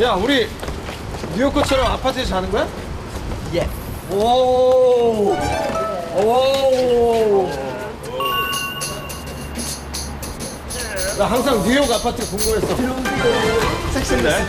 야, 우리 뉴욕 것처럼 아파트에서 자는 거야? 예. 오. 오. 나 항상 뉴욕 아파트 궁금했어. 섹시인데?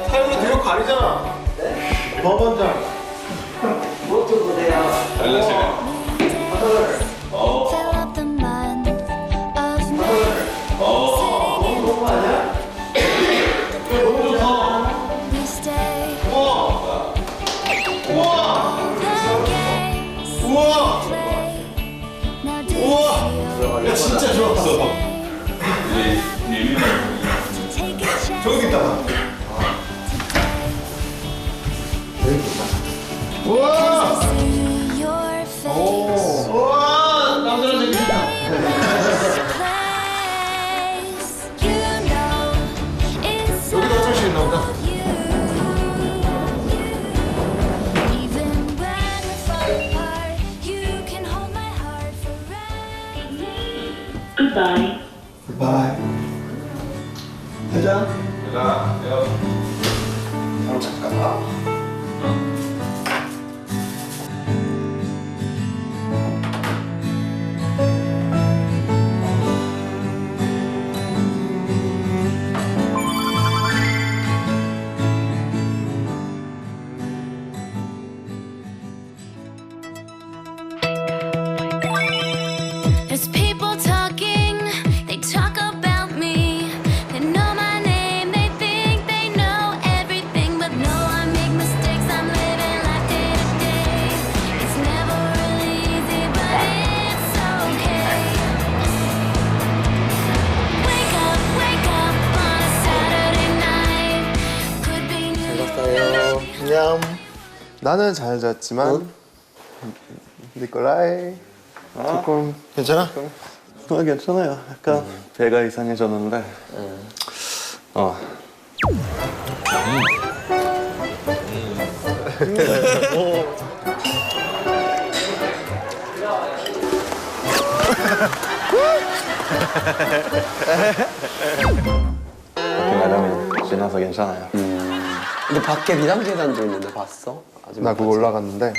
타일러 뉴욕 가리잖아. 네? 버번장. 뭐좀 보세요. Fill up the month of 너무 아니야? 너무 좋다. we stay 우와. 우와. the games 우와. play. Now do 우와. you 야, 진짜 좋아. take a chance 저기 있다. to 우와. see your face? 우와. 남자랑 저기 있다. Place you know it's 여기도 화장실 있나 보다. you. Even when we're far apart, you can hold my heart forever. Goodbye. 바이. 가자. 바로 잠깐. There's people talking, they talk about me. They know my name, they think they know everything. But no, I make mistakes, I'm living life day to day. It's never really easy, but it's okay. Wake up on a Saturday night. Could be New 안녕. 나는 잘 잤지만 니콜라이 조금 괜찮아? 괜찮아요. 약간 배가 이상해졌는데 이렇게 말하면 지나서 괜찮아요. 근데 밖에 비상 계단도 있는데 봤어? 아직 나 못 그거 봤지? 올라갔는데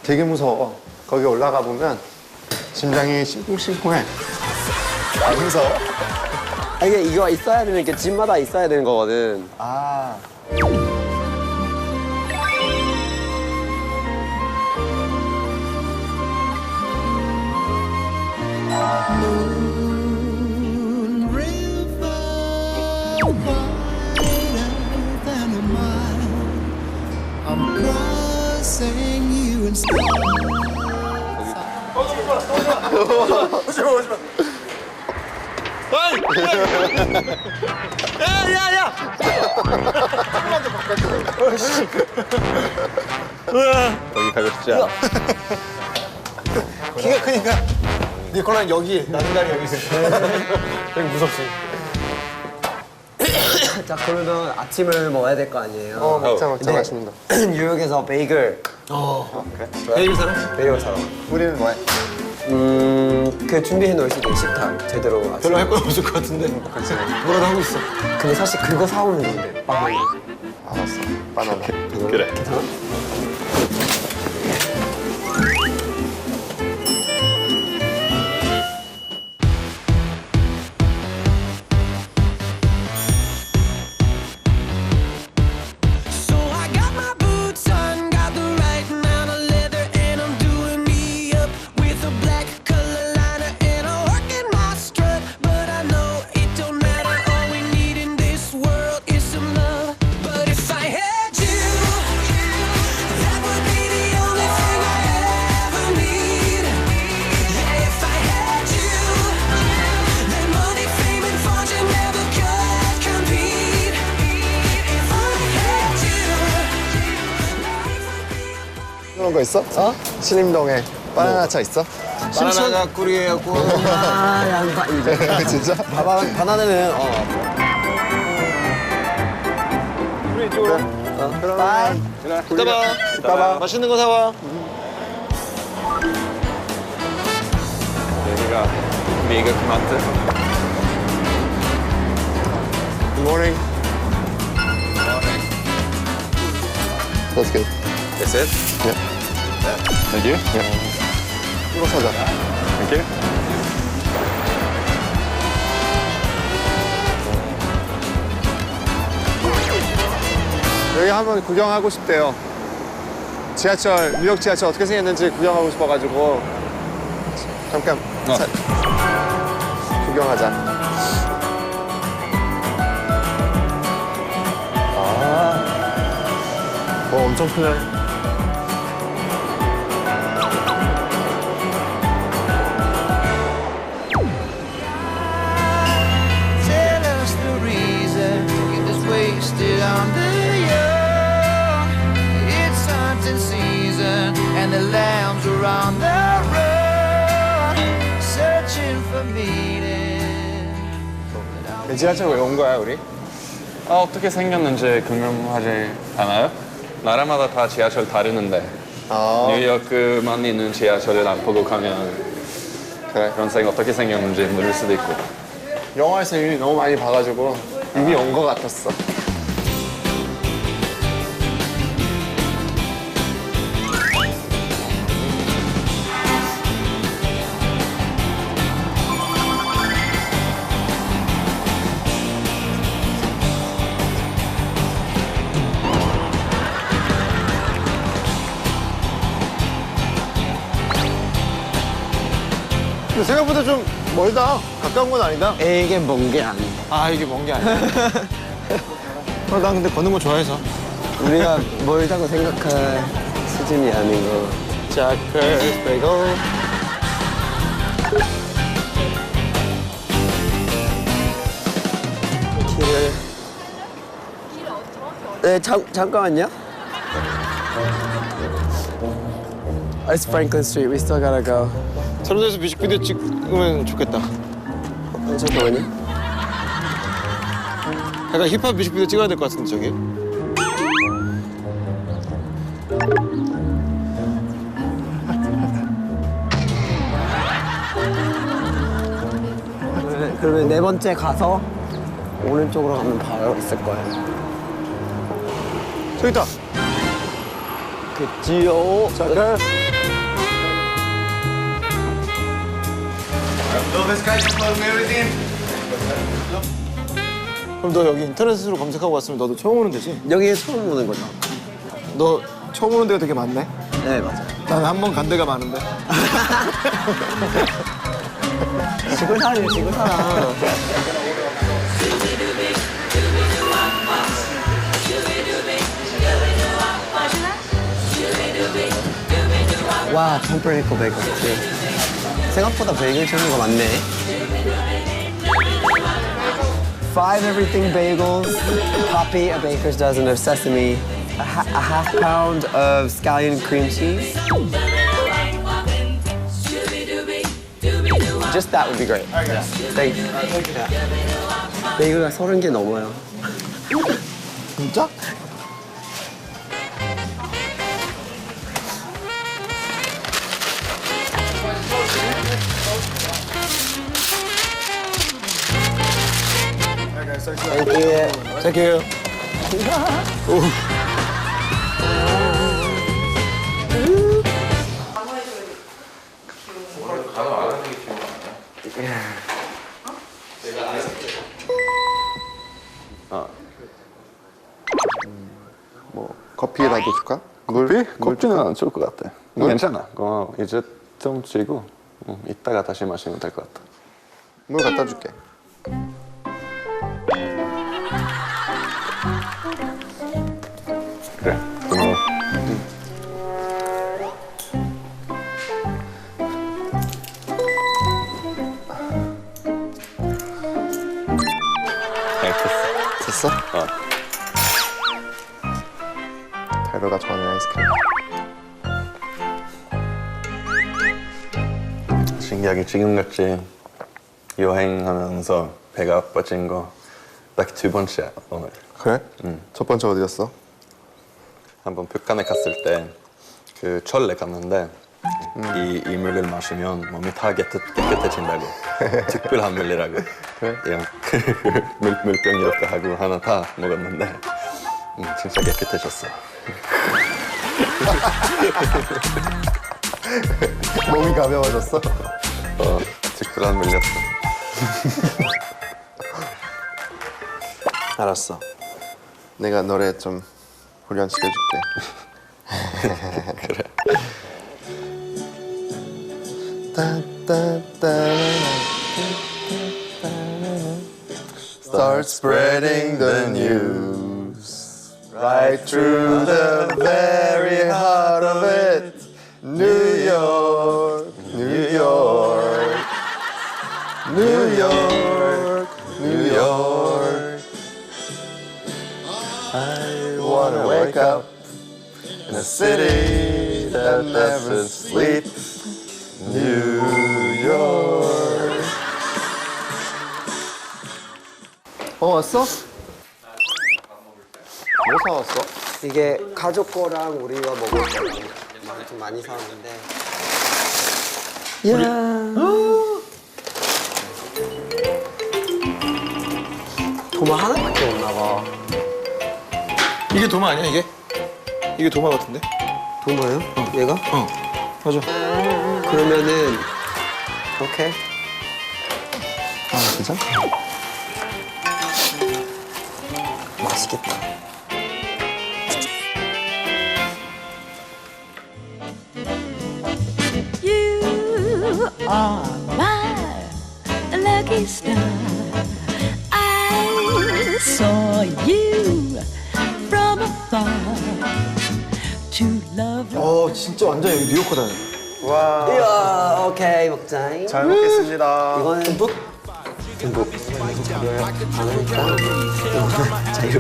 되게 무서워. 거기 올라가 보면 심장이 싱쿵싱쿵해. 안 무서워? 아, 이게 이거 있어야 되는 게 집마다 있어야 되는 거거든. 아. 여기 가고 싶지 않아. 키가 크니까 니콜라는 여기, 나는 여기 있어. 되게 무섭지. 자, 그러면 아침을 먹어야 될 거 아니에요? 먹자 근데 맛있는 거. 뉴욕에서 베이글. 베이글 사람? 베이글 사러. 우리는 뭐해? 그 준비해 놓을 수 있는 식탁 제대로. 별로 할 거 없을 것 같은데. 뭐라도 하고 있어. 근데 사실 그거 사오는 건데. 빵. 알았어. 바나나. 그래. So I got my boots on, got the right amount of leather, and I'm doing me up with a black color liner and a work in my strut. But I know it don't matter, all we need in this world is some love. But if I had you, that would be the only 그런 거 있어? 신림동에 바나나 차 있어? 바나나가 꿀이에요. 아, 양파 이제. 진짜? 바나나는 우리 이쪽으로. 빠이. 이따 봐. 이따 봐. 맛있는 거 사와. 여기가 메가 토마토. Good morning. That's good. That's it? Yeah. Thank you. 이거 사자. Thank you. 여기 한번 구경하고 싶대요. 지하철, 뉴욕 지하철 어떻게 생겼는지 구경하고 싶어가지고 잠깐 구경하자. 엄청 크네. Tell us the reason to get this wasted on the young. It's hunting season and the lambs are on the run, searching for meaning. 지하철 왜 온 거야 우리? 어떻게 생겼는지 궁금하지 않아요? 나라마다 다 지하철 다르는데 뉴욕만 있는 지하철을 안 보고 가면 그래. 그런 생 어떻게 생겼는지 모를 수도 있고. 영화에서 이미 너무 많이 봐가지고 이미 온 거 같았어. 근데 생각보다 좀 멀다. 가까운 건 아니다. 이게 먼 게 아니야. 아, 이게 먼 게 아니야. 난 근데 걷는 거 좋아해서. 우리가 멀다고 생각할 수준이 아닌 거. 자크, 베이글. 길을. 네, 잠깐만요. It's Franklin Street. We still gotta go. 저런 데서 뮤직비디오 찍으면 좋겠다. 잠깐만요. 약간 힙합 뮤직비디오 찍어야 될 것 같은데, 저기. 그러면 네 번째 가서 오른쪽으로 가면 바로 있을 거예요. 저기 있다. 그치요. 자크. 그럼 너 여기 인터넷으로 검색하고 왔으면 너도 처음 오는 데지? 여기 처음 오는 거죠? 너 처음 오는 데가 되게 많네? 네, 맞아요. 난 한 번 간 데가 많은데. 지구 살아, 지구 살아. 와, 펌프리코 베이글. 생각보다 베이글 종류가 많네. 5 everything bagels, poppy, a baker's dozen of sesame, a half pound of scallion cream cheese. Just that would be great. Thanks. 베이글가 30개 넘어요. 진짜? Thank you. 땡큐. 뭐 커피라도 줄까? 커피는 안 좋을 것 같아. 괜찮아. 이제 좀 찌고 이따가 다시 마시면 될 것 같아. 물 갖다 줄게. 그래. 됐어? 달려가 좋아하는 아이스크림. 신기하게 지금같이 여행하면서 배가 아파진 거 딱 두 번째야 오늘. 그래? 첫 번째 어디였어? 한번 북한에 갔을 때 그 철에 갔는데 이 물을 마시면 몸이 다 깨끗해진다고. 특별한 물이라고. 그래? 그냥 물병 이렇게 하고 하나 다 먹었는데 진짜 깨끗해졌어. 몸이 가벼워졌어? 특별한 물이었어. 알았어. 내가 노래 좀 훈련시켜줄게. 그래. Start spreading the news right through the very heart of it. New York, New York, New York, New York. I wanna wake up in a city that never sleeps. New York. 왔어? 뭐 사왔어? 이게 가족 거랑 우리가 먹을 거랑 좀 많이 사왔는데. 이야. 도마 하나밖에 없나 봐. 이게 도마 아니야 이게? 이게 도마 같은데? 도마요? 얘가? 맞아. 그러면은 오케이. 아 진짜? 맛있겠다. You are my lucky star. I saw you from afar. To love. 진짜 완전 여기 뉴요커다. 이야, 오케이 먹자. 잘 먹겠습니다. 이거는 듬뿍. 안 하니까. 자유.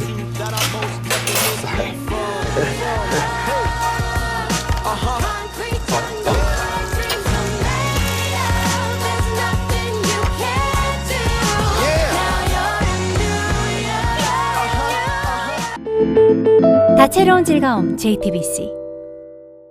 다채로운 즐거움 JTBC